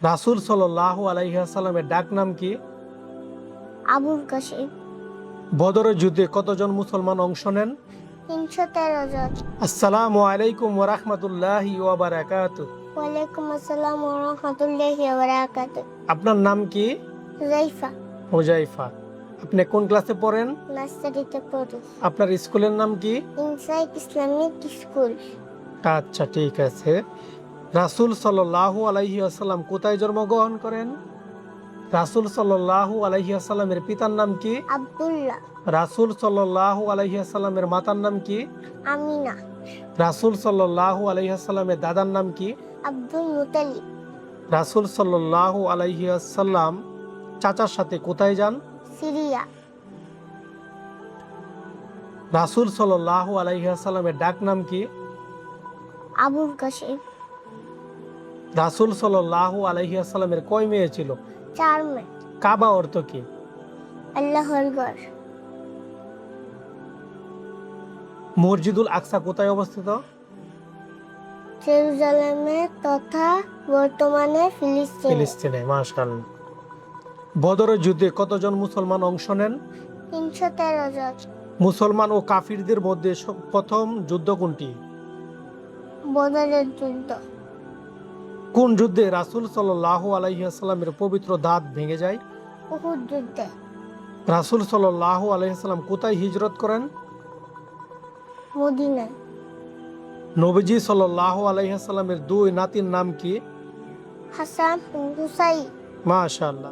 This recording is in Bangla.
রাসূল সাল্লাল্লাহু আলাইহি ওয়াসাল্লামের ডাক নাম কি? আবুল কাসিম। বদরের যুদ্ধে কতজন মুসলমান অংশ নেন? 313 জন। আসসালামু আলাইকুম ওয়া রাহমাতুল্লাহি ওয়া বারাকাতুহু। ওয়ালাইকুম আসসালাম ওয়া রাহমাতুল্লাহি ওয়া বারাকাতুহু। আপনার নাম কি? হুযায়ফা। হুযায়ফা। আপনি কোন ক্লাসে পড়েন? নার্সারিতে পড়ি। আপনার স্কুলের নাম কি? Insight Islamic school. আচ্ছা, ঠিক আছে। রাসূল সাল্লাল্লাহু আলাইহি ওয়াসাল্লাম কোথায় জন্মগ্রহণ করেন? রাসূল সাল্লাল্লাহু আলাইহি ওয়াসাল্লামের পিতার নাম কি? আব্দুল্লাহ। রাসূল সাল্লাল্লাহু আলাইহি ওয়াসাল্লামের মাতার নাম কি? আমিনা। রাসূল সাল্লাল্লাহু আলাইহি ওয়াসাল্লামের দাদার নাম কি? আব্দুল মুতালিব। রাসূল সাল্লাল্লাহু আলাইহি ওয়াসাল্লাম চাচার সাথে কোথায় যান? সিরিয়া। রাসূল সাল্লাল্লাহু আলাইহি ওয়াসাল্লামের ডাক নাম কি? আবুল কাসিম। রাসূল সাল্লাল্লাহু আলাইহি ওয়াসাল্লামের কয় মেয়ে ছিল? 4 মেয়ে। কাবা অর্থ কি? আল্লাহর ঘর। মসজিদুল আকসা কোথায় অবস্থিত? জেরুজালেমে তথা বর্তমানে ফিলিস্তিনে। ফিলিস্তিনে। মাশাআল্লাহ। বদরের যুদ্ধে কতজন মুসলমান অংশ নেন? 313 জন। মুসলমান ও কাফিরদের মধ্যে প্রথম যুদ্ধ কোনটি? বদরের যুদ্ধ। কোন যুদ্ধে রাসূল সাল্লাল্লাহু আলাইহি ওয়াসাল্লামের পবিত্র দাঁত ভেঙে যায়? উহুদ যুদ্ধে। রাসূল সাল্লাল্লাহু আলাইহি ওয়াসাল্লাম কোথায় হিজরত করেন? মদিনায়। নবীজি সাল্লাল্লাহু আলাইহি ওয়াসাল্লামের 2 নাতির নাম কি? হাসান হুসাইন। মাশাআল্লাহ।